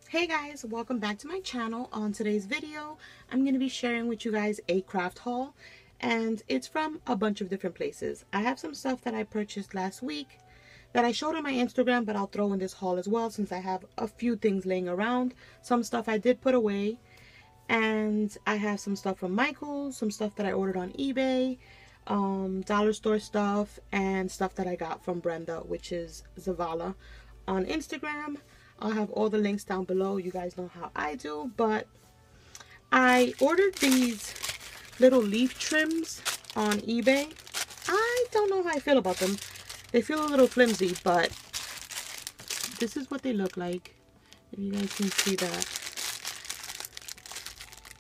Hey guys, welcome back to my channel. On today's video, I'm going to be sharing with you guys a craft haul, and it's from a bunch of different places. I have some stuff that I purchased last week that I showed on my Instagram, but I'll throw in this haul as well since I have a few things laying around. Some stuff I did put away, and I have some stuff from Michael's, some stuff that I ordered on eBay, dollar store stuff, and stuff that I got from Brenda, which is Zavala on Instagram. I'll have all the links down below. You guys know how I do, but I ordered these little leaf trims on eBay. I don't know how I feel about them. They feel a little flimsy, but this is what they look like. If you guys can see that.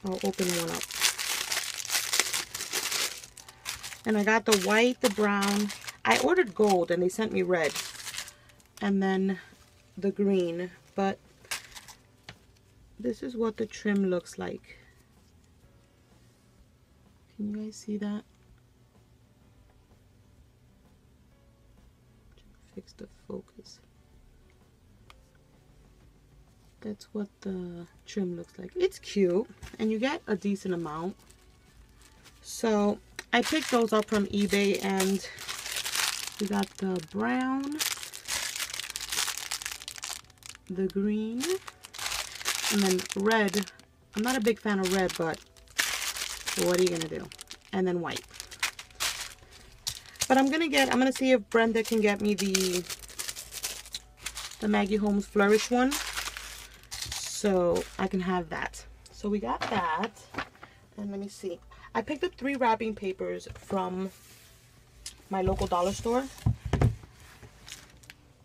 I'll open one up. And I got the white, the brown. I ordered gold and they sent me red. And then the green, but this is what the trim looks like. Can you guys see that? Fix the focus. That's what the trim looks like. It's cute and you get a decent amount. So I picked those up from eBay, and we got the brown, the green, and then red. I'm not a big fan of red, but what are you gonna do? And then white. But I'm gonna see if Brenda can get me the Maggie Holmes Flourish one, so I can have that. So we got that, and let me see. I picked up 3 wrapping papers from my local dollar store,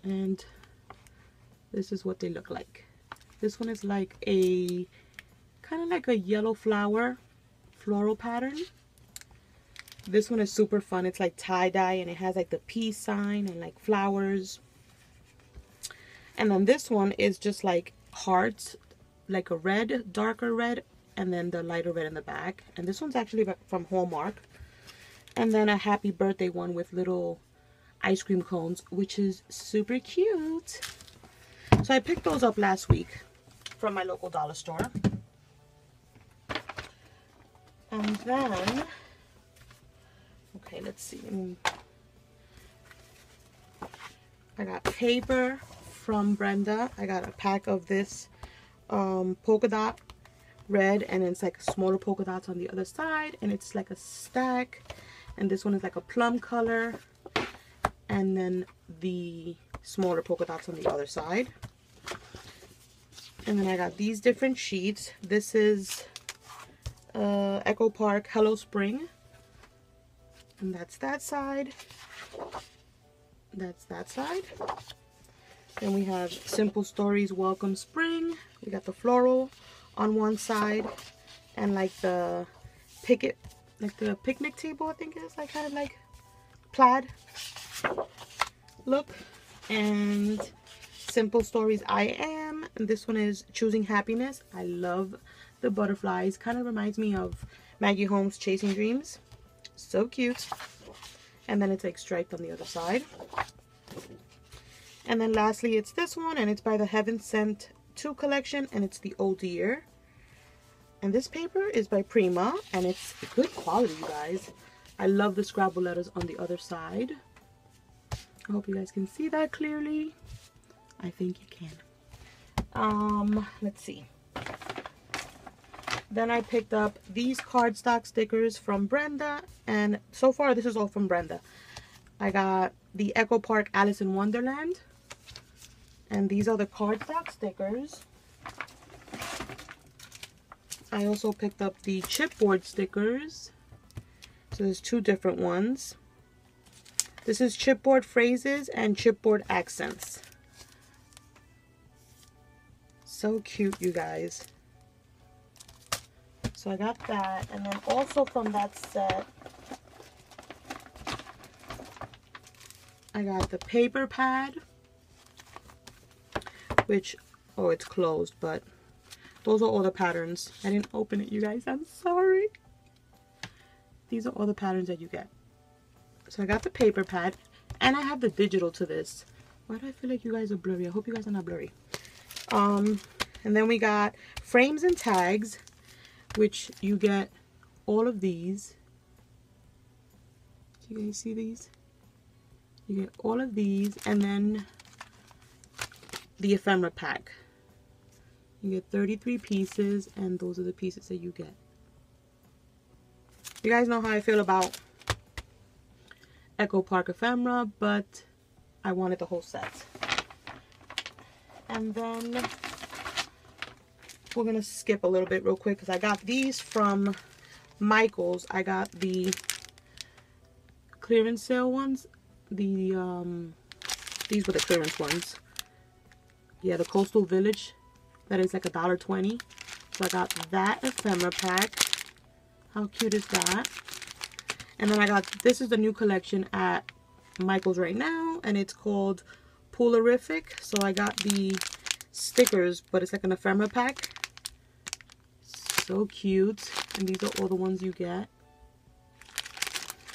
and this is what they look like. This one is like a kind of like a yellow flower floral pattern. This one is super fun. It's like tie-dye and it has like the peace sign and like flowers. And then this one is just like hearts, like a red, darker red, and then the lighter red in the back. And this one's actually from Hallmark. And then a happy birthday one with little ice cream cones, which is super cute. So I picked those up last week from my local dollar store. And then, okay, let's see. I got paper from Brenda. I got a pack of this polka dot red, and it's like smaller polka dots on the other side, and it's like a stack. And this one is like a plum color, and then the smaller polka dots on the other side. And then I got these different sheets. This is Echo Park Hello Spring, and that's that side. That's that side. Then we have Simple Stories Welcome Spring. We got the floral on one side, and like the picnic table, I think it is, like kind of like plaid look. And Simple Stories I Am, and this one is Choosing Happiness. I love the butterflies. Kind of reminds me of Maggie Holmes Chasing Dreams. So cute. And then it's like striped on the other side. And then lastly, it's this one, and it's by the Heaven Sent 2 collection, and it's the Oh Dear. And this paper is by Prima, and it's good quality, you guys. I love the Scrabble letters on the other side. I hope you guys can see that clearly. I think you can. Let's see. Then I picked up these cardstock stickers from Brenda, and so far this is all from Brenda. I got the Echo Park Alice in Wonderland, and these are the cardstock stickers. I also picked up the chipboard stickers. So there's 2 different ones. This is chipboard phrases and chipboard accents. So cute, you guys. So I got that, and then also from that set, I got the paper pad, which, oh, it's closed, but those are all the patterns. I didn't open it, you guys. I'm sorry. These are all the patterns that you get. So I got the paper pad, and I have the digital to this. Why do I feel like you guys are blurry? I hope you guys are not blurry. And then we got frames and tags, which you get all of these. Do you guys see these? You get all of these, and then the ephemera pack. You get 33 pieces, and those are the pieces that you get. You guys know how I feel about Echo Park ephemera, but I wanted the whole set. And then we're gonna skip a little bit real quick because I got these from Michael's. I got the clearance sale ones. These were the clearance ones. Yeah, the Coastal Village. That is like $1.20. So I got that ephemera pack. How cute is that? And then I got, this is the new collection at Michael's right now, and it's called Polarific. So I got the stickers, but it's like an ephemera pack. So cute. And these are all the ones you get.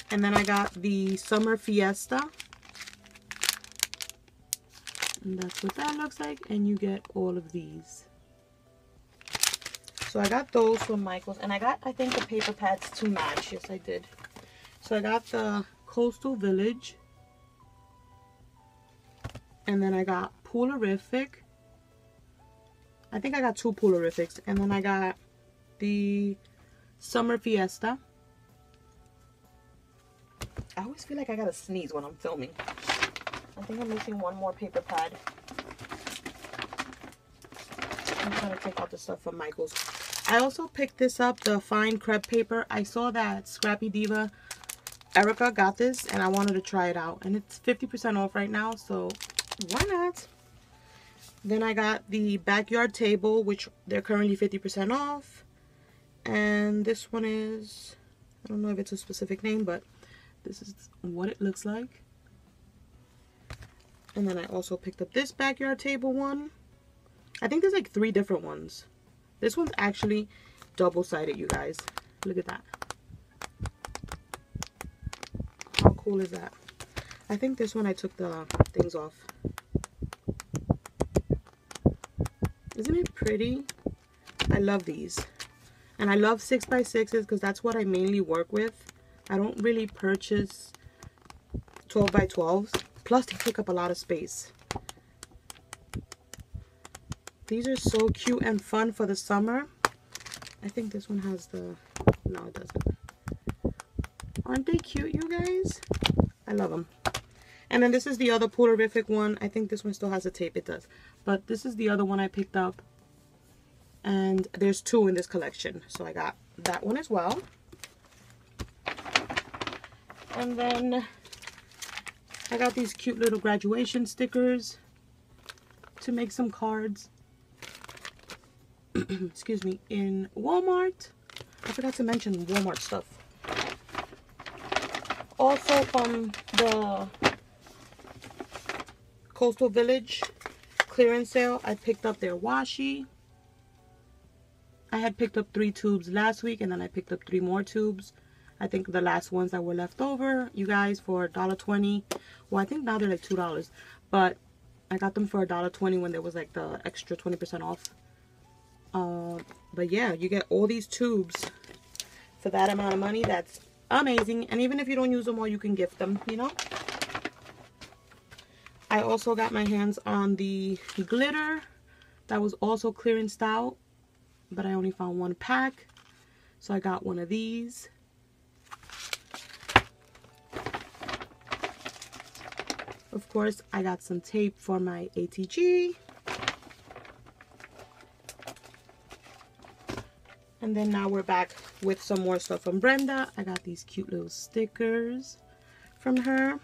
And then I got the Summer Fiesta. And that's what that looks like. And you get all of these. So I got those from Michael's. And I got, I think, the paper pads to match. Yes, I did. So I got the Coastal Village. And then I got Polarific. I think I got 2 Polarifics. And then I got the Summer Fiesta. I always feel like I gotta sneeze when I'm filming. I think I'm missing one more paper pad. I'm trying to take out the stuff from Michael's. I also picked this up, the fine crepe paper. I saw that Scrappy Diva Erica got this, and I wanted to try it out. And it's 50% off right now, so why not? Then I got the backyard table, which they're currently 50% off. And this one is, I don't know if it's a specific name, but this is what it looks like. And then I also picked up this backyard table one. I think there's like 3 different ones. This one's actually double-sided, you guys. Look at that. How cool is that? I think this one I took the things off. Isn't it pretty? I love these. And I love 6x6s because that's what I mainly work with. I don't really purchase 12x12s. Plus, they take up a lot of space. These are so cute and fun for the summer. I think this one has the... No, it doesn't. Aren't they cute, you guys? I love them. And then this is the other Polarific one. I think this one still has a tape. It does. But this is the other one I picked up. And there's 2 in this collection. So I got that one as well. And then I got these cute little graduation stickers to make some cards. Excuse me, in Walmart. I forgot to mention Walmart stuff. Also from the Coastal Village clearance sale, I picked up their washi. I had picked up 3 tubes last week, and then I picked up 3 more tubes. I think the last ones that were left over, you guys, for $1.20. Well, I think now they're like $2, but I got them for $1.20 when there was like the extra 20% off. But yeah, you get all these tubes for that amount of money. That's amazing. And even if you don't use them all, you can gift them, you know. I also got my hands on the glitter that was also clearanced out, but I only found 1 pack, so I got one of these. Of course, I got some tape for my ATG. And then now we're back with some more stuff from Brenda. I got these cute little stickers from her.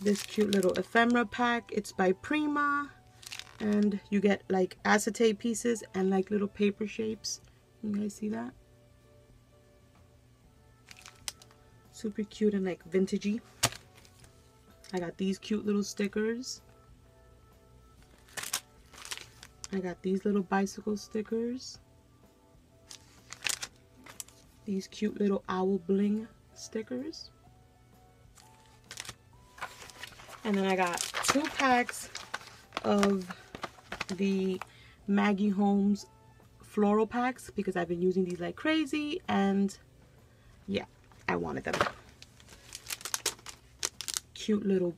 This cute little ephemera pack. It's by Prima. And you get like acetate pieces and like little paper shapes. You guys see that? Super cute and like vintagey. I got these cute little stickers. I got these little bicycle stickers. These cute little owl bling stickers. And then I got 2 packs of the Maggie Holmes floral packs because I've been using these like crazy, and yeah, I wanted them. Cute little,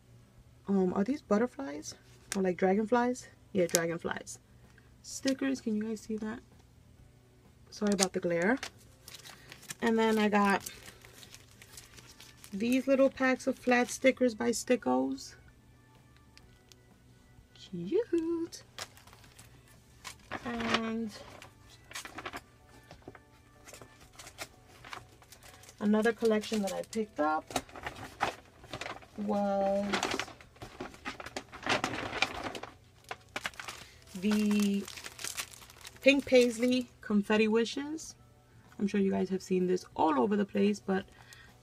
are these butterflies or like dragonflies? Yeah, dragonflies. Stickers, can you guys see that? Sorry about the glare. And then I got these little packs of flat stickers by Stickos. Cute. And another collection that I picked up was the Pink Paisley Confetti Wishes. I'm sure you guys have seen this all over the place, but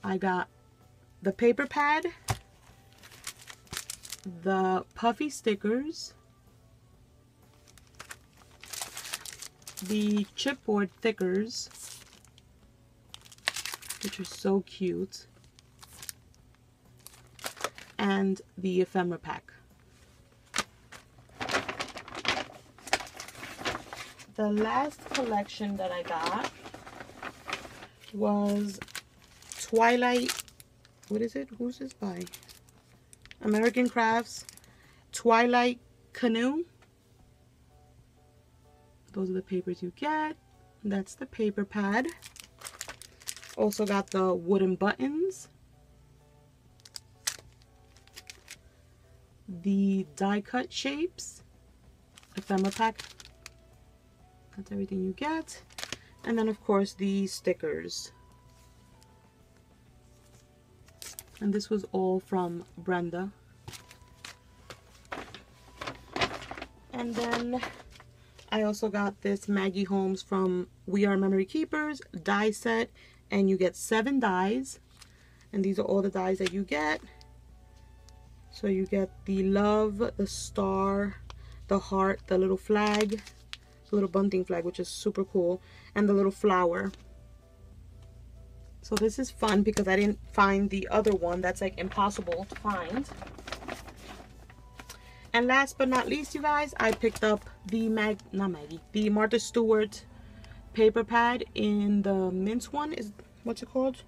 I got the paper pad, the puffy stickers, the chipboard thickers, which are so cute, and the ephemera pack. The last collection that I got was Twilight, what is it? Who's this by? American Crafts Twilight Canoe. Those are the papers you get. That's the paper pad. Also got the wooden buttons, the die cut shapes, ephemera pack. That's everything you get. And then of course the stickers. And this was all from Brenda. And then I also got this Maggie Holmes from We Are Memory Keepers die set, and you get 7 dies, and these are all the dies that you get. So you get the love, the star, the heart, the little flag, the little bunting flag, which is super cool, and the little flower. So this is fun because I didn't find the other one that's like impossible to find. And last but not least, you guys, I picked up the the Martha Stewart paper pad in the mint one. What's it called?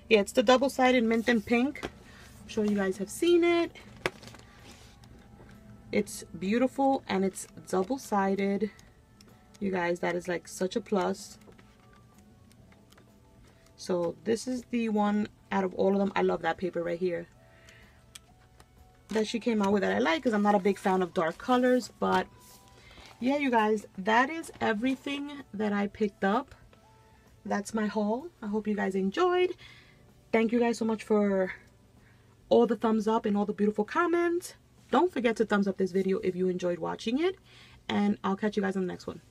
Yeah, it's the double-sided mint and pink. I'm sure you guys have seen it. It's beautiful and it's double-sided. You guys, that is like such a plus. So this is the one out of all of them. I love that paper right here that she came out with that I like, because I'm not a big fan of dark colors. But yeah, you guys, that is everything that I picked up. That's my haul. I hope you guys enjoyed. Thank you guys so much for all the thumbs up and all the beautiful comments. Don't forget to thumbs up this video if you enjoyed watching it, and I'll catch you guys on the next one.